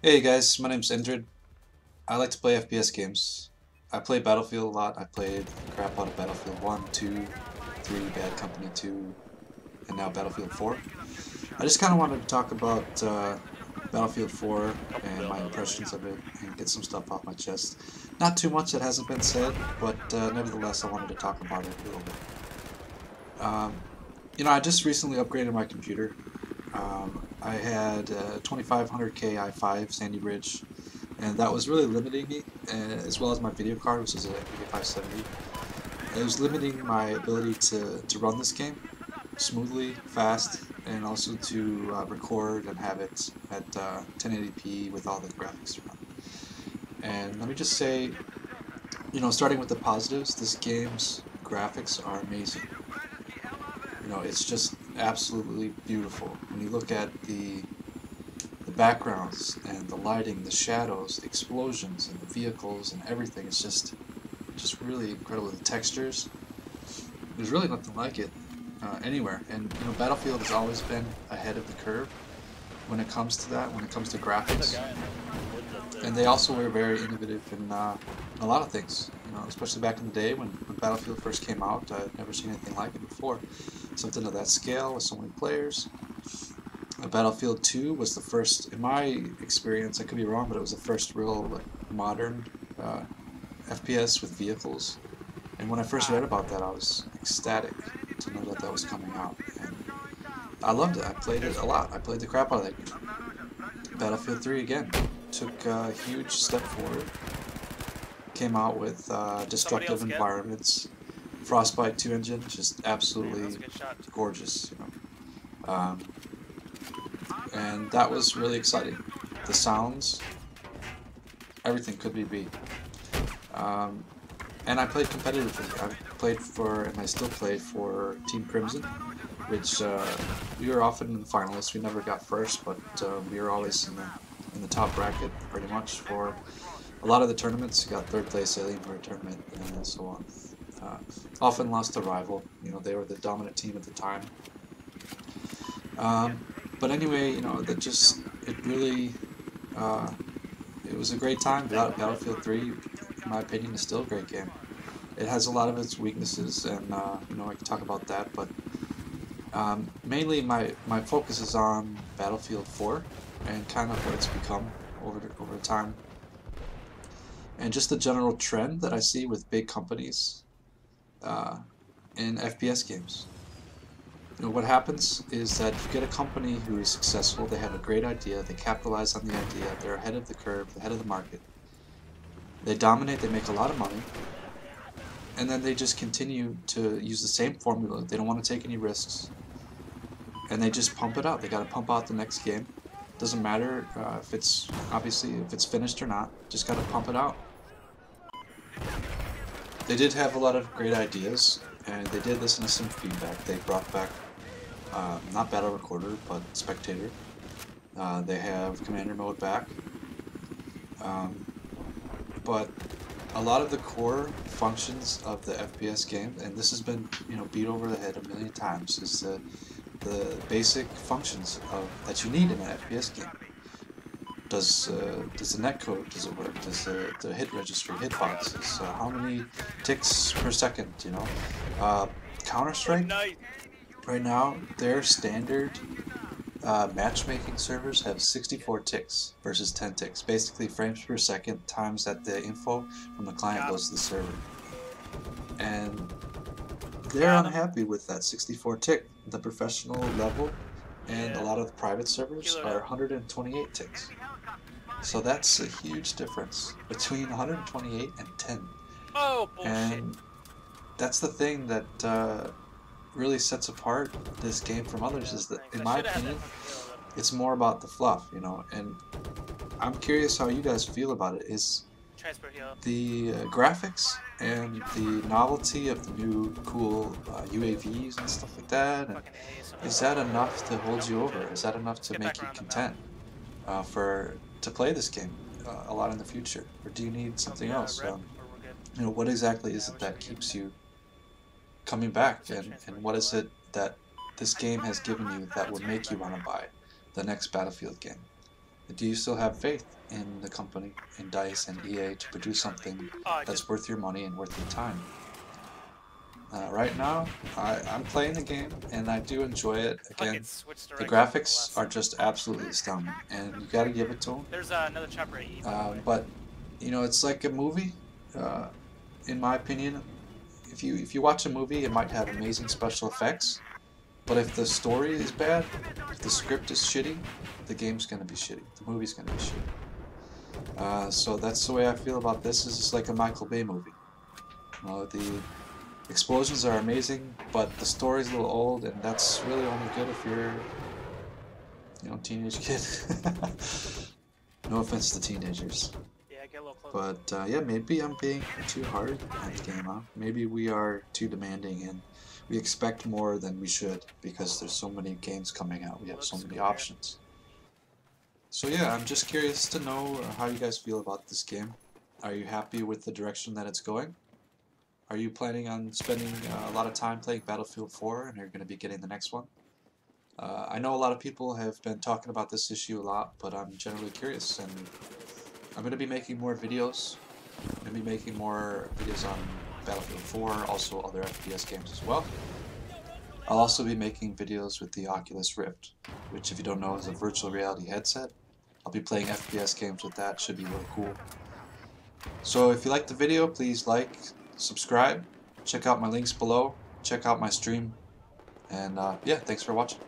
Hey guys, my name's Indrid. I like to play FPS games. I play Battlefield a lot. I played the crap out of Battlefield 1, 2, 3, Bad Company 2, and now Battlefield 4. I just kind of wanted to talk about Battlefield 4 and my impressions of it and get some stuff off my chest. Not too much that hasn't been said, but nevertheless I wanted to talk about it a little bit. Um, I just recently upgraded my computer. I had 2500K i5 Sandy Bridge, and that was really limiting me, as well as my video card, which is a Nvidia 570. It was limiting my ability to run this game smoothly, fast, and also to record and have it at 1080p with all the graphics around. And let me just say, starting with the positives, this game's graphics are amazing. It's just absolutely beautiful. When you look at the backgrounds and the lighting, the shadows, the explosions, and the vehicles and everything, it's just really incredible. The textures, there's really nothing like it anywhere. And Battlefield has always been ahead of the curve when it comes to that, when it comes to graphics. And they also were very innovative in a lot of things. Especially back in the day when Battlefield first came out, I'd never seen anything like it before. Something of that scale with so many players. Battlefield 2 was the first, in my experience, I could be wrong, but it was the first real modern uh, FPS with vehicles. And when I first read about that, I was ecstatic to know that that was coming out. And I loved it. I played it a lot. I played the crap out of that game. Battlefield 3 again took a huge step forward. Came out with destructive environments. Frostbite 2 engine, just absolutely gorgeous. And that was really exciting. The sounds, everything could be beat. Um, and I played competitively. I played for, and I still play for Team Crimson, which we were often in the finalists. We never got first, but we were always in the top bracket pretty much for a lot of the tournaments. We got third place Alienware tournament and so on. Uh, Often lost to rival. They were the dominant team at the time. Um, but anyway, that just it really uh, it was a great time. Battlefield 3, in my opinion, is still a great game. It has a lot of its weaknesses, and I can talk about that. But mainly, my focus is on Battlefield 4 and kind of what it's become over time, and just the general trend that I see with big companies uh, in FPS games. What happens is that if you get a company who is successful, they have a great idea, they capitalize on the idea, they're ahead of the curve, ahead of the market. They dominate, they make a lot of money, and then they just continue to use the same formula. They don't want to take any risks, and they just pump it out. They got to pump out the next game. Doesn't matter if it's obviously if it's finished or not. Just got to pump it out. They did have a lot of great ideas, and they did listen to some feedback. They brought back not Battle Recorder, but Spectator. They have Commander mode back, um, but a lot of the core functions of the FPS game, and this has been beat over the head a million times, is the basic functions of that you need in an FPS game. Does the netcode, does it work? Does the hit registry, hitboxes, how many ticks per second? Uh, Counter Strike right now, their standard matchmaking servers have 64 ticks versus 10 ticks. Basically, frames per second times that the info from the client goes to the server. And they're unhappy with that 64 tick. The professional level and a lot of the private servers are 128 ticks. So that's a huge difference between 128 and 10. Oh, bullshit. And that's the thing that really sets apart this game from others, is that, in I my should have had that opinion, fucking kill though. it's more about the fluff. And I'm curious how you guys feel about it. Is Transport heal. the graphics and the novelty of the new cool UAVs and stuff like that, and Fucking A, so is that enough to hold you over? Is that enough let's to get back make you around the map. content to play this game a lot in the future, or do you need Are something we else? red or we're good? What exactly is it that keeps you coming back, Set and transport what heal is up. it that this game has given you that would make you want to buy the next Battlefield game? Do you still have faith in the company, in DICE and EA, to produce something that's worth your money and worth your time? Right now, I'm playing the game and I do enjoy it. Again, the graphics are just absolutely astounding, and you gotta give it to them. There's another chopper at E, by the way. But you know, it's like a movie. In my opinion, if you watch a movie, it might have amazing special effects, but if the story is bad, if the script is shitty, the game's gonna be shitty. The movie's gonna be shitty. So that's the way I feel about this. This is like a Michael Bay movie. The explosions are amazing, but the story's a little old, and that's really only good if you're, you know, teenage kid. No offense to teenagers. Yeah, get a little closer. But yeah, maybe I'm being too hard on the game, huh? Maybe we are too demanding and we expect more than we should because there's so many games coming out. We have so many options. So yeah, I'm just curious to know how you guys feel about this game. Are you happy with the direction that it's going? Are you planning on spending a lot of time playing Battlefield 4 and you're going to be getting the next one? I know a lot of people have been talking about this issue a lot, but I'm generally curious, and I'm going to be making more videos. I'm going to be making more videos on Battlefield 4, also other FPS games as well. I'll also be making videos with the Oculus Rift, which, if you don't know, is a virtual reality headset. I'll be playing FPS games with that. Should be really cool. So if you liked the video, please like, subscribe, check out my links below, check out my stream, and yeah, thanks for watching.